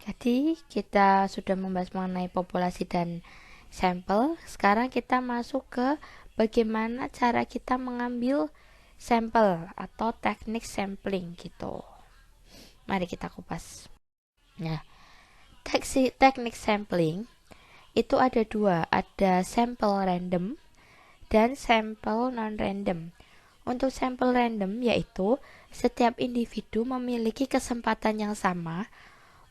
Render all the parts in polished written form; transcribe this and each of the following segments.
Jadi kita sudah membahas mengenai populasi dan sampel. Sekarang kita masuk ke bagaimana cara kita mengambil sampel atau teknik sampling gitu. Mari kita kupas. Nah, teknik sampling itu ada dua, ada sampel random dan sampel non-random. Untuk sampel random yaitu setiap individu memiliki kesempatan yang sama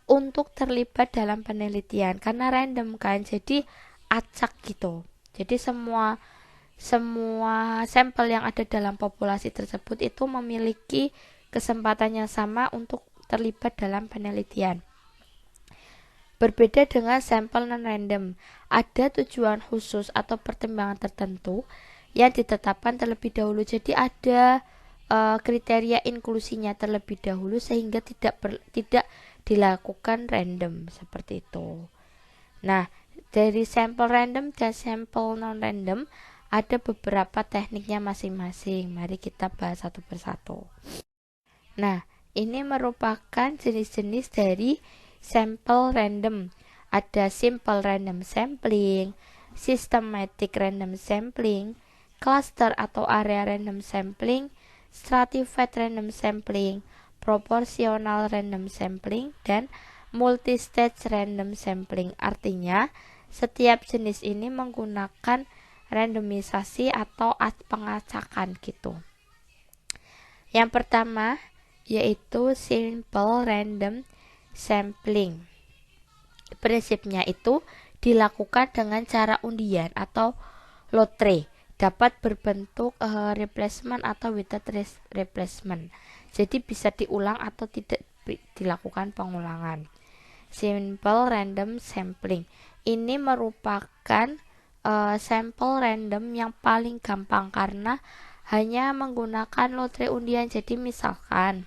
untuk terlibat dalam penelitian karena random kan, jadi acak gitu. Jadi semua sampel yang ada dalam populasi tersebut itu memiliki kesempatan yang sama untuk terlibat dalam penelitian. Berbeda dengan sampel non-random, ada tujuan khusus atau pertimbangan tertentu yang ditetapkan terlebih dahulu. Jadi ada kriteria inklusinya terlebih dahulu sehingga tidak dilakukan random seperti itu. Nah, dari sampel random dan sampel non-random ada beberapa tekniknya masing-masing. Mari kita bahas satu persatu. Nah, ini merupakan jenis-jenis dari sampel random. Ada simple random sampling, systematic random sampling, cluster atau area random sampling, stratified random sampling, proportional random sampling, dan multistage random sampling. Artinya, setiap jenis ini menggunakan randomisasi atau pengacakan gitu. Yang pertama yaitu simple random sampling. Prinsipnya itu dilakukan dengan cara undian atau lotre, dapat berbentuk replacement atau without replacement. Jadi bisa diulang atau tidak dilakukan pengulangan. Simple random sampling ini merupakan sampel random yang paling gampang karena hanya menggunakan lotre undian. Jadi misalkan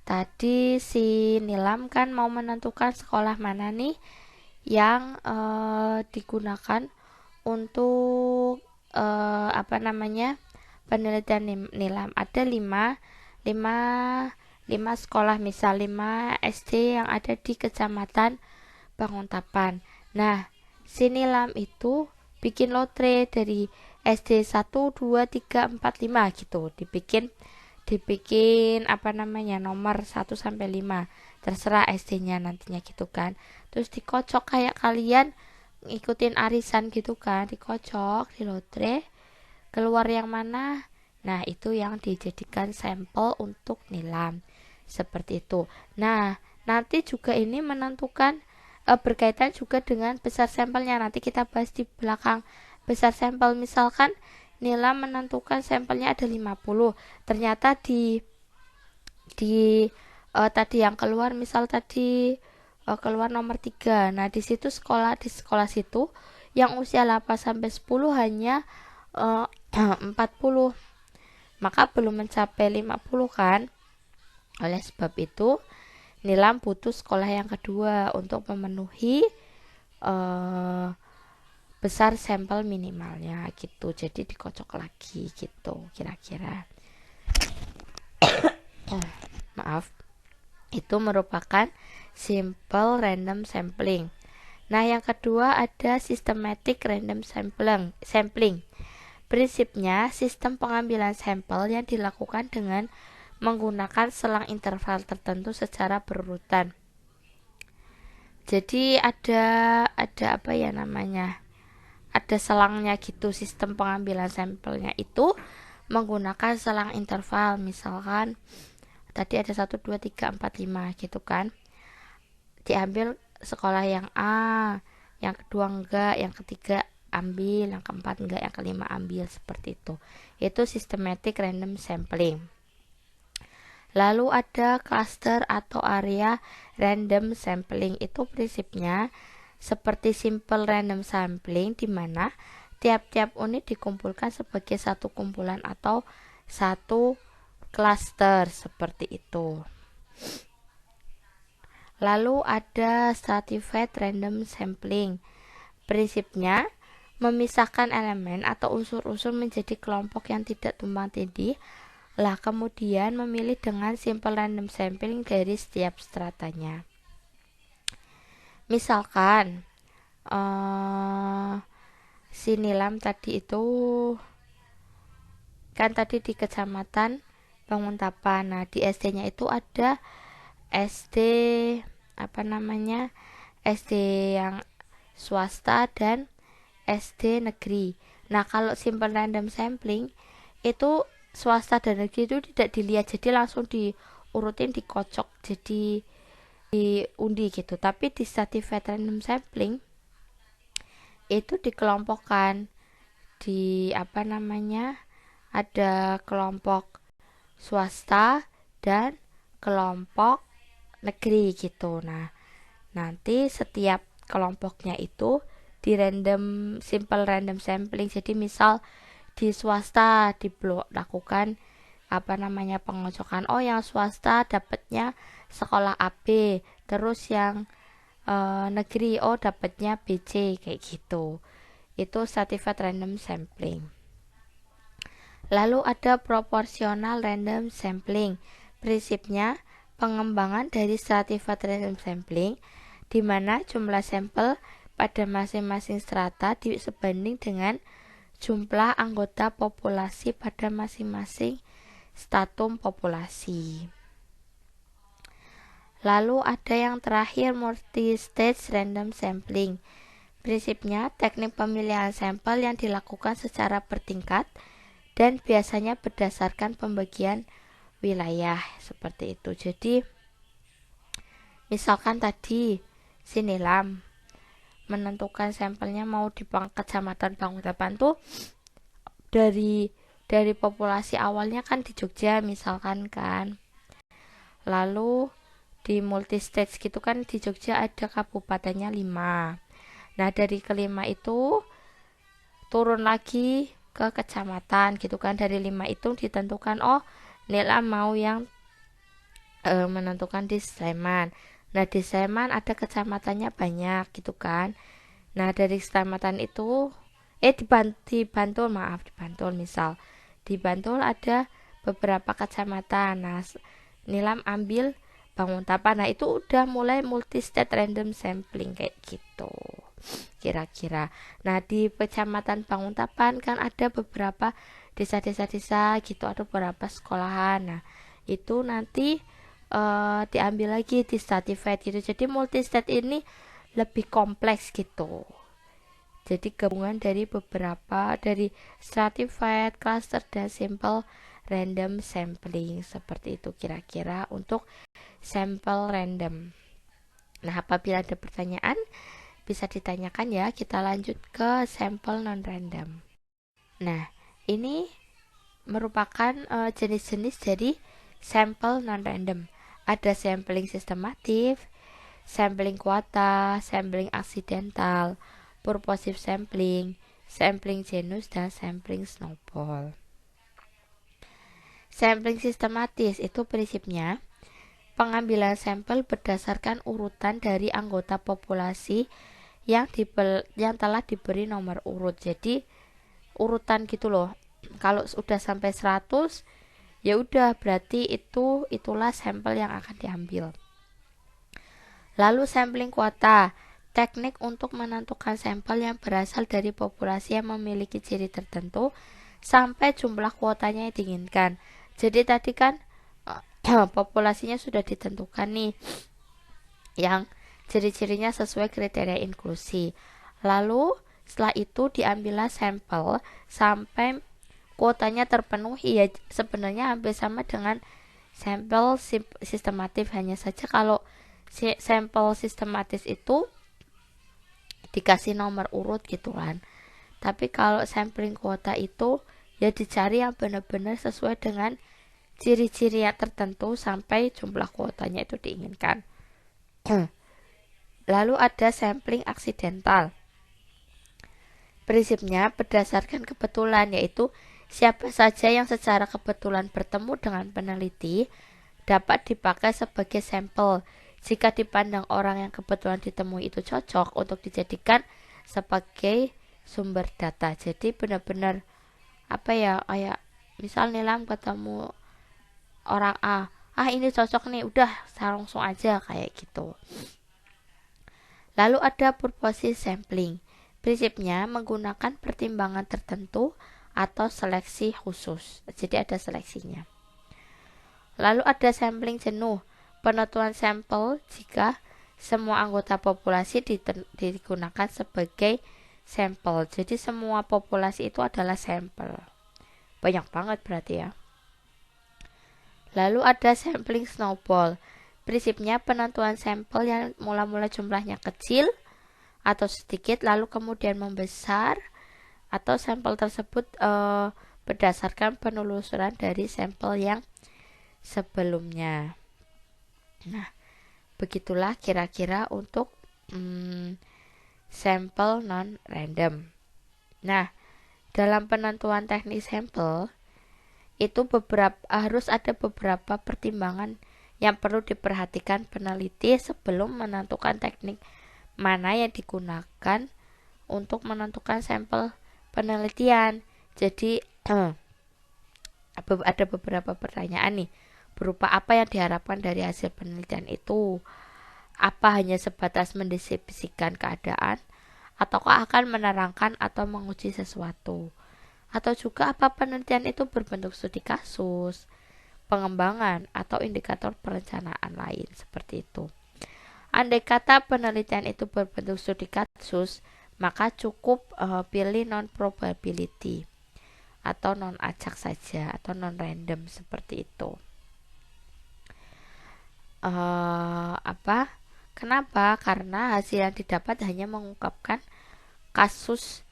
tadi si Nilam kan mau menentukan sekolah mana nih yang digunakan untuk penelitian Nilam. Ada 5 sekolah, misal 5 SD yang ada di Kecamatan Banguntapan. Nah, si Nilam itu bikin lotre dari SD 1, 2, 3, 4, 5 gitu. Dibikin nomor 1 sampai 5. Terserah SD-nya nantinya gitu kan. Terus dikocok kayak kalian ngikutin arisan gitu kan, dikocok, di lotre, keluar yang mana. Nah, itu yang dijadikan sampel untuk Nilam. Seperti itu. Nah, nanti juga ini menentukan berkaitan juga dengan besar sampelnya. Nanti kita bahas di belakang besar sampel. Misalkan Nilam menentukan sampelnya ada 50. Ternyata di tadi yang keluar, misal tadi keluar nomor 3. Nah, di sekolah situ yang usia 8 sampai 10 hanya 40. Maka belum mencapai 50 kan? Oleh sebab itu, Nilam butuh sekolah yang kedua untuk memenuhi besar sampel minimalnya gitu. Jadi dikocok lagi gitu kira-kira. Maaf. Itu merupakan simple random sampling. Nah, yang kedua ada systematic random sampling. Prinsipnya sistem pengambilan sampel yang dilakukan dengan menggunakan selang interval tertentu secara berurutan. Jadi ada ada selangnya gitu. Sistem pengambilan sampelnya itu menggunakan selang interval. Misalkan tadi ada 1, 2, 3, 4, 5 gitu kan. Diambil sekolah yang A, yang kedua enggak, yang ketiga ambil, yang keempat enggak, yang kelima ambil, seperti itu. Itu systematic random sampling. Lalu ada cluster atau area random sampling. Itu prinsipnya seperti simple random sampling, di mana tiap-tiap unit dikumpulkan sebagai satu kumpulan atau satu cluster, seperti itu. Lalu ada stratified random sampling. Prinsipnya memisahkan elemen atau unsur-unsur menjadi kelompok yang tidak tumpang tindih, Lah kemudian memilih dengan simple random sampling dari setiap stratanya. Misalkan si Nilam tadi itu kan tadi di kecamatan Banguntapan. Nah di SD-nya itu ada SD apa namanya SD yang swasta dan SD negeri. Nah kalau simple random sampling itu swasta dan negeri itu tidak dilihat, jadi langsung diurutin, dikocok, jadi diundi gitu. Tapi di stratified random sampling itu dikelompokkan di apa namanya, ada kelompok swasta dan kelompok negeri gitu. Nah nanti setiap kelompoknya itu di random simple random sampling. Jadi misal di swasta lakukan apa namanya pengocokan, oh yang swasta dapatnya sekolah AB, terus yang negeri oh dapatnya BC, kayak gitu. Itu stratified random sampling. Lalu ada proportional random sampling. Prinsipnya pengembangan dari stratified random sampling di mana jumlah sampel pada masing-masing strata sebanding dengan jumlah anggota populasi pada masing-masing stratum populasi. Lalu ada yang terakhir multi-stage random sampling. Prinsipnya teknik pemilihan sampel yang dilakukan secara bertingkat dan biasanya berdasarkan pembagian wilayah seperti itu. Jadi misalkan tadi si Nilam menentukan sampelnya mau di kecamatan Banguntapan tuh dari populasi awalnya kan di Jogja misalkan kan. Lalu di multi-stage gitu kan di Jogja ada kabupatennya 5. Nah dari kelima itu turun lagi ke kecamatan gitu kan. Dari 5 itu ditentukan oh Nila mau yang menentukan di Sleman. Nah di Sleman ada kecamatannya banyak gitu kan. Nah dari kecamatan itu di Bantul misal di Bantul ada beberapa kecamatan. Nah Nilam ambil Banguntapan. Nah itu udah mulai multi state random sampling kayak gitu kira-kira. Nah di kecamatan Banguntapan kan ada beberapa desa-desa gitu, ada beberapa sekolahan. Nah itu nanti diambil lagi di stratified gitu. Jadi multi state ini lebih kompleks gitu. Jadi gabungan dari beberapa dari stratified, cluster, dan simple random sampling seperti itu kira-kira untuk sampel random. Nah apabila ada pertanyaan bisa ditanyakan ya. Kita lanjut ke sampel non random. Nah ini merupakan jenis-jenis dari sampel non random. Ada sampling sistematif, sampling kuota, sampling aksidental, purposive sampling, sampling genus, dan sampling snowball. Sampling sistematis itu prinsipnya pengambilan sampel berdasarkan urutan dari anggota populasi yang telah diberi nomor urut. Jadi urutan gitu loh. Kalau sudah sampai 100 ya udah berarti itulah sampel yang akan diambil. Lalu sampling kuota, teknik untuk menentukan sampel yang berasal dari populasi yang memiliki ciri tertentu sampai jumlah kuotanya yang diinginkan. Jadi tadi kan populasinya sudah ditentukan nih, yang ciri-cirinya sesuai kriteria inklusi. Lalu setelah itu diambillah sampel sampai kuotanya terpenuhi. Ya sebenarnya hampir sama dengan sampel sistematif, hanya saja kalau sampel sistematis itu dikasih nomor urut gitu kan. Tapi kalau sampling kuota itu ya dicari yang benar-benar sesuai dengan ciri-ciri yang tertentu sampai jumlah kuotanya itu diinginkan. Lalu ada sampling aksidental. Prinsipnya berdasarkan kebetulan, yaitu siapa saja yang secara kebetulan bertemu dengan peneliti dapat dipakai sebagai sampel jika dipandang orang yang kebetulan ditemui itu cocok untuk dijadikan sebagai sumber data. Jadi benar-benar apa ya, kayak misal Nilam ketemu orang A, ini cocok nih, udah langsung aja kayak gitu. Lalu ada purposive sampling. Prinsipnya menggunakan pertimbangan tertentu atau seleksi khusus. Jadi ada seleksinya. Lalu ada sampling jenuh. Penentuan sampel jika semua anggota populasi digunakan sebagai sampel. Jadi semua populasi itu adalah sampel. Banyak banget berarti ya. Lalu ada sampling snowball. Prinsipnya penentuan sampel yang mula-mula jumlahnya kecil atau sedikit lalu kemudian membesar, atau sampel tersebut berdasarkan penelusuran dari sampel yang sebelumnya. Nah, begitulah kira-kira untuk sampel non-random. Nah, dalam penentuan teknik sampel itu harus ada beberapa pertimbangan yang perlu diperhatikan peneliti sebelum menentukan teknik mana yang digunakan untuk menentukan sampel penelitian. Jadi ada beberapa pertanyaan nih, berupa apa yang diharapkan dari hasil penelitian itu? Apa hanya sebatas mendeskripsikan keadaan, ataukah akan menerangkan atau menguji sesuatu? Atau juga apa penelitian itu berbentuk studi kasus, pengembangan, atau indikator perencanaan lain, seperti itu. Andai kata penelitian itu berbentuk studi kasus, maka cukup pilih non-probability atau non-acak saja, atau non-random seperti itu. Kenapa? Karena hasil yang didapat hanya mengungkapkan kasus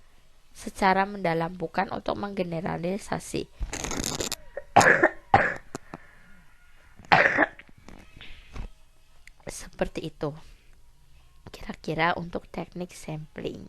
secara mendalam, bukan untuk menggeneralisasi. Seperti itu kira-kira untuk teknik sampling.